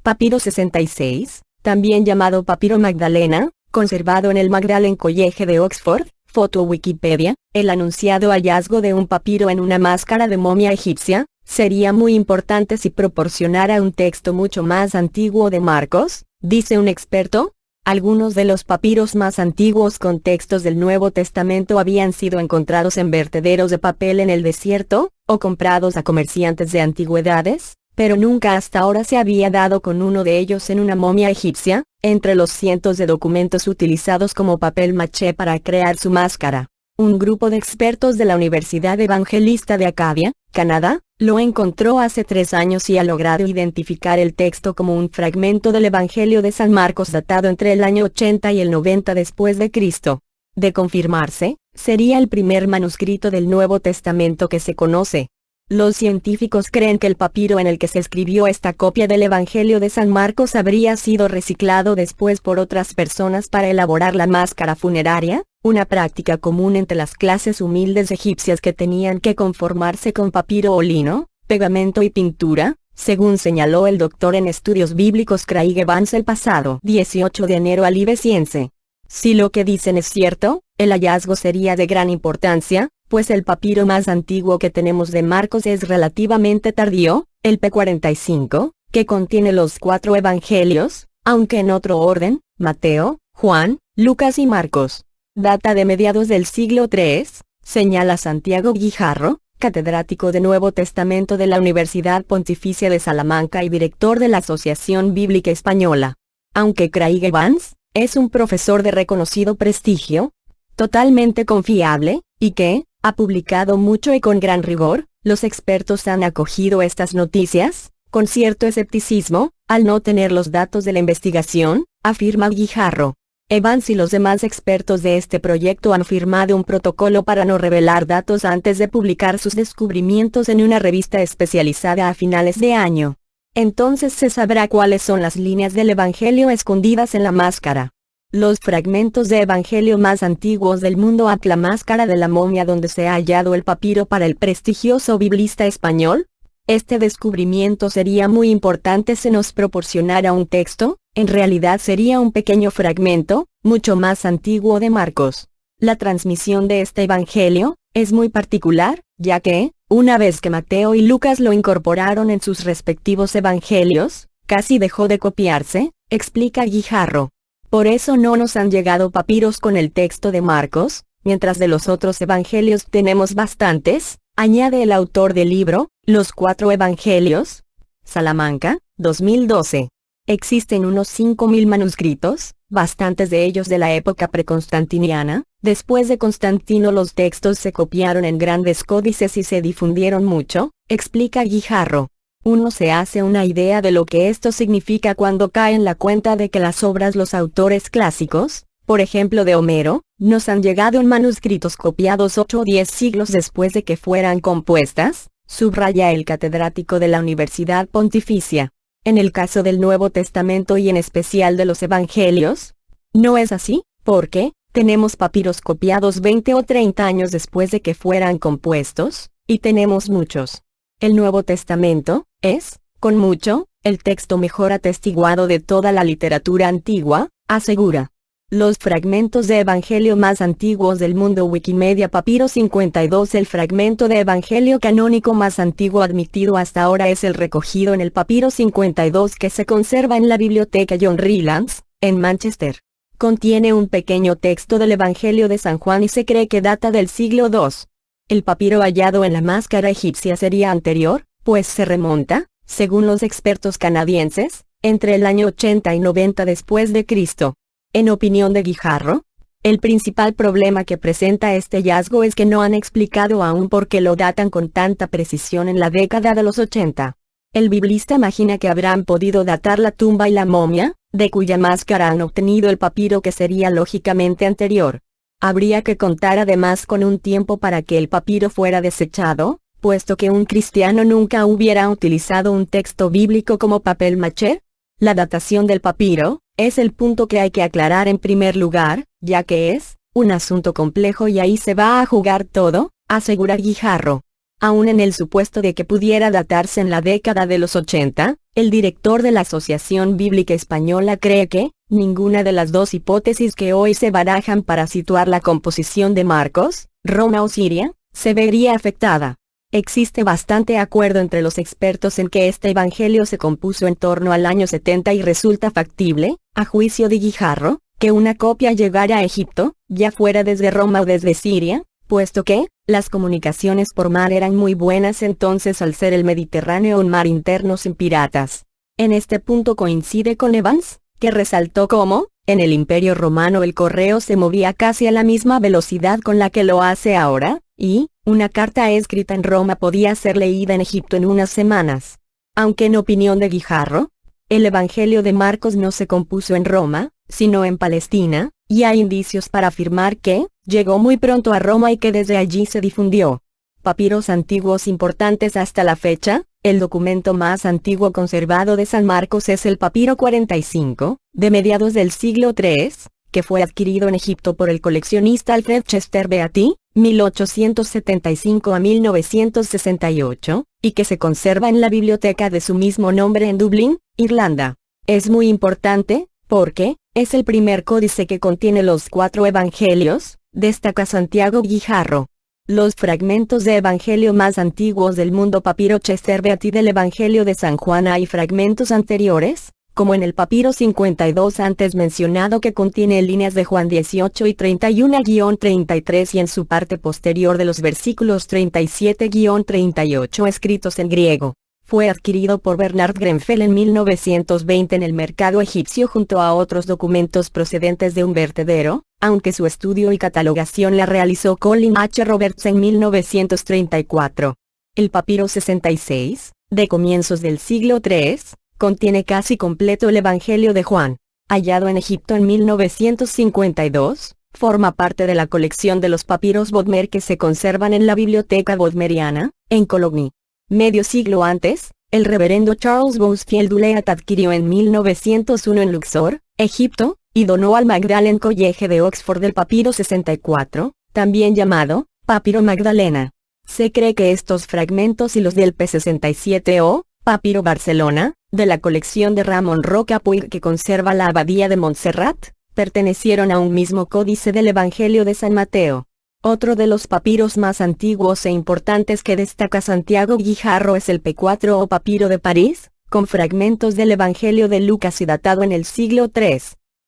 Papiro 66, también llamado Papiro Magdalena, conservado en el Magdalen College de Oxford. Foto Wikipedia. El anunciado hallazgo de un papiro en una máscara de momia egipcia sería muy importante si proporcionara un texto mucho más antiguo de Marcos, dice un experto. Algunos de los papiros más antiguos con textos del Nuevo Testamento habían sido encontrados en vertederos de papel en el desierto, o comprados a comerciantes de antigüedades, pero nunca hasta ahora se había dado con uno de ellos en una momia egipcia, entre los cientos de documentos utilizados como papel maché para crear su máscara. Un grupo de expertos de la Universidad Evangelista de Acadia, Canadá, lo encontró hace 3 años y ha logrado identificar el texto como un fragmento del Evangelio de San Marcos datado entre el año 80 y el 90 después de Cristo. De confirmarse, sería el primer manuscrito del Nuevo Testamento que se conoce. Los científicos creen que el papiro en el que se escribió esta copia del Evangelio de San Marcos habría sido reciclado después por otras personas para elaborar la máscara funeraria, una práctica común entre las clases humildes egipcias que tenían que conformarse con papiro o lino, pegamento y pintura, según señaló el doctor en estudios bíblicos Craig Evans el pasado 18 de enero al Ibeciense. Si lo que dicen es cierto, el hallazgo sería de gran importancia, pues el papiro más antiguo que tenemos de Marcos es relativamente tardío, el P45, que contiene los 4 evangelios, aunque en otro orden, Mateo, Juan, Lucas y Marcos. Data de mediados del siglo III, señala Santiago Guijarro, catedrático de Nuevo Testamento de la Universidad Pontificia de Salamanca y director de la Asociación Bíblica Española. Aunque Craig Evans es un profesor de reconocido prestigio, totalmente confiable, y que ha publicado mucho y con gran rigor, los expertos han acogido estas noticias con cierto escepticismo, al no tener los datos de la investigación, afirma Guijarro. Evans y los demás expertos de este proyecto han firmado un protocolo para no revelar datos antes de publicar sus descubrimientos en una revista especializada a finales de año. Entonces se sabrá cuáles son las líneas del Evangelio escondidas en la máscara. Los fragmentos de Evangelio más antiguos del mundo. La máscara de la momia donde se ha hallado el papiro para el prestigioso biblista español. Este descubrimiento sería muy importante si nos proporcionara un texto, en realidad sería un pequeño fragmento, mucho más antiguo de Marcos. La transmisión de este Evangelio es muy particular, ya que, una vez que Mateo y Lucas lo incorporaron en sus respectivos evangelios, casi dejó de copiarse, explica Guijarro. Por eso no nos han llegado papiros con el texto de Marcos, mientras de los otros evangelios tenemos bastantes, añade el autor del libro, Los 4 Evangelios. Salamanca, 2012. Existen unos 5.000 manuscritos, bastantes de ellos de la época preconstantiniana. Después de Constantino los textos se copiaron en grandes códices y se difundieron mucho, explica Guijarro. Uno se hace una idea de lo que esto significa cuando cae en la cuenta de que las obras los autores clásicos, por ejemplo de Homero, nos han llegado en manuscritos copiados 8 o 10 siglos después de que fueran compuestas, subraya el catedrático de la Universidad Pontificia. En el caso del Nuevo Testamento y en especial de los Evangelios, no es así, porque tenemos papiros copiados 20 o 30 años después de que fueran compuestos, y tenemos muchos. El Nuevo Testamento es, con mucho, el texto mejor atestiguado de toda la literatura antigua, asegura. Los fragmentos de Evangelio más antiguos del mundo. Wikimedia. Papiro 52. El fragmento de Evangelio canónico más antiguo admitido hasta ahora es el recogido en el Papiro 52 que se conserva en la Biblioteca John Rylands, en Manchester. Contiene un pequeño texto del Evangelio de San Juan y se cree que data del siglo II. El papiro hallado en la máscara egipcia sería anterior, pues se remonta, según los expertos canadienses, entre el año 80 y 90 después de Cristo. En opinión de Guijarro, el principal problema que presenta este hallazgo es que no han explicado aún por qué lo datan con tanta precisión en la década de los 80. El biblista imagina que habrán podido datar la tumba y la momia, de cuya máscara han obtenido el papiro que sería lógicamente anterior. Habría que contar además con un tiempo para que el papiro fuera desechado, puesto que un cristiano nunca hubiera utilizado un texto bíblico como papel maché. La datación del papiro es el punto que hay que aclarar en primer lugar, ya que es un asunto complejo y ahí se va a jugar todo, asegura Guijarro. Aún en el supuesto de que pudiera datarse en la década de los 80, el director de la Asociación Bíblica Española cree que ninguna de las dos hipótesis que hoy se barajan para situar la composición de Marcos, Roma o Siria, se vería afectada. Existe bastante acuerdo entre los expertos en que este evangelio se compuso en torno al año 70 y resulta factible, a juicio de Guijarro, que una copia llegara a Egipto, ya fuera desde Roma o desde Siria, puesto que las comunicaciones por mar eran muy buenas entonces al ser el Mediterráneo un mar interno sin piratas. En este punto coincide con Evans, que resaltó cómo, en el Imperio Romano el correo se movía casi a la misma velocidad con la que lo hace ahora, y una carta escrita en Roma podía ser leída en Egipto en unas semanas. Aunque en opinión de Guijarro, el Evangelio de Marcos no se compuso en Roma, sino en Palestina, y hay indicios para afirmar que llegó muy pronto a Roma y que desde allí se difundió. Papiros antiguos importantes hasta la fecha. El documento más antiguo conservado de San Marcos es el papiro 45, de mediados del siglo III, que fue adquirido en Egipto por el coleccionista Alfred Chester Beatty, 1875 a 1968, y que se conserva en la biblioteca de su mismo nombre en Dublín, Irlanda. Es muy importante, porque es el primer códice que contiene los 4 evangelios, destaca Santiago Guijarro. Los fragmentos de evangelio más antiguos del mundo papiro Chester Beatty del Evangelio de San Juan hay fragmentos anteriores, como en el papiro 52 antes mencionado que contiene líneas de Juan 18 y 31-33 y en su parte posterior de los versículos 37-38 escritos en griego. Fue adquirido por Bernard Grenfell en 1920 en el mercado egipcio junto a otros documentos procedentes de un vertedero, aunque su estudio y catalogación la realizó Colin H. Roberts en 1934. El papiro 66, de comienzos del siglo III, contiene casi completo el Evangelio de Juan. Hallado en Egipto en 1952, forma parte de la colección de los papiros Bodmer que se conservan en la Biblioteca Bodmeriana, en Cologne. Medio siglo antes, el reverendo Charles Bousfield Uleat adquirió en 1901 en Luxor, Egipto, y donó al Magdalen College de Oxford el papiro 64, también llamado papiro Magdalena. Se cree que estos fragmentos y los del P67 o papiro Barcelona, de la colección de Ramón Roca Puig que conserva la abadía de Montserrat, pertenecieron a un mismo códice del Evangelio de San Mateo. Otro de los papiros más antiguos e importantes que destaca Santiago Guijarro es el P4 o papiro de París, con fragmentos del Evangelio de Lucas y datado en el siglo III.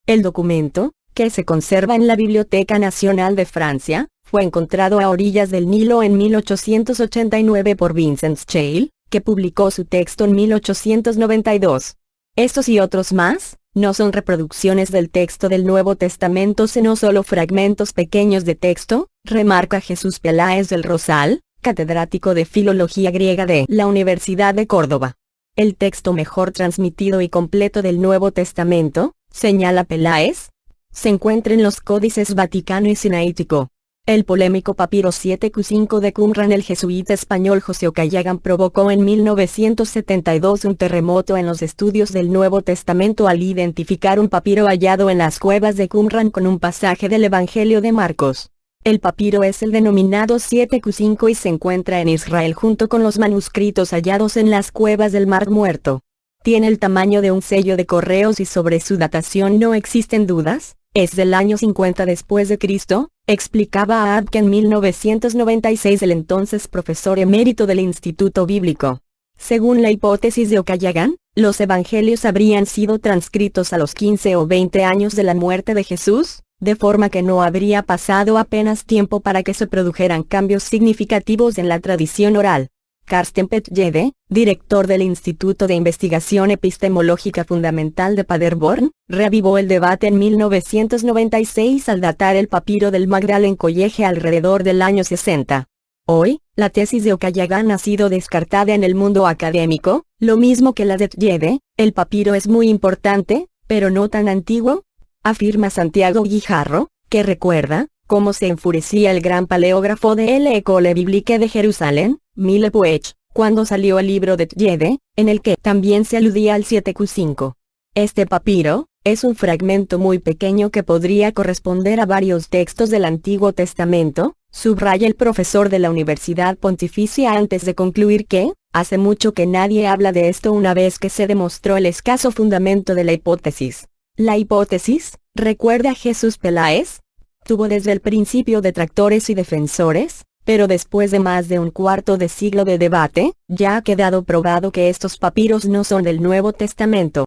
El documento, que se conserva en la Biblioteca Nacional de Francia, fue encontrado a orillas del Nilo en 1889 por Vincent Scheele, que publicó su texto en 1892. Estos y otros más, no son reproducciones del texto del Nuevo Testamento sino solo fragmentos pequeños de texto, remarca Jesús Peláez del Rosal, catedrático de Filología Griega de la Universidad de Córdoba. El texto mejor transmitido y completo del Nuevo Testamento, señala Peláez, se encuentra en los códices Vaticano y Sinaítico. El polémico papiro 7Q5 de Qumran. El jesuita español José Ocallagan provocó en 1972 un terremoto en los estudios del Nuevo Testamento al identificar un papiro hallado en las cuevas de Qumran con un pasaje del Evangelio de Marcos. El papiro es el denominado 7Q5 y se encuentra en Israel junto con los manuscritos hallados en las cuevas del Mar Muerto. Tiene el tamaño de un sello de correos y sobre su datación no existen dudas. Es del año 50 después de Cristo, explicaba a Abke en 1996 el entonces profesor emérito del Instituto Bíblico. Según la hipótesis de Ocallagan, los evangelios habrían sido transcritos a los 15 o 20 años de la muerte de Jesús, de forma que no habría pasado apenas tiempo para que se produjeran cambios significativos en la tradición oral. Carsten Petjede, director del Instituto de Investigación Epistemológica Fundamental de Paderborn, reavivó el debate en 1996 al datar el papiro del Magdalen College alrededor del año 60. Hoy, la tesis de Ocallagan ha sido descartada en el mundo académico, lo mismo que la de Petjede. El papiro es muy importante, pero no tan antiguo, afirma Santiago Guijarro, que recuerda cómo se enfurecía el gran paleógrafo de l'École Biblique de Jerusalén, Mille Puech, cuando salió el libro de Petjede, en el que también se aludía al 7Q5. Este papiro, Es un fragmento muy pequeño que podría corresponder a varios textos del Antiguo Testamento, subraya el profesor de la Universidad Pontificia antes de concluir que, hace mucho que nadie habla de esto una vez que se demostró el escaso fundamento de la hipótesis. La hipótesis, recuerda Jesús Peláez, tuvo desde el principio detractores y defensores, pero después de más de un cuarto de siglo de debate, ya ha quedado probado que estos papiros no son del Nuevo Testamento.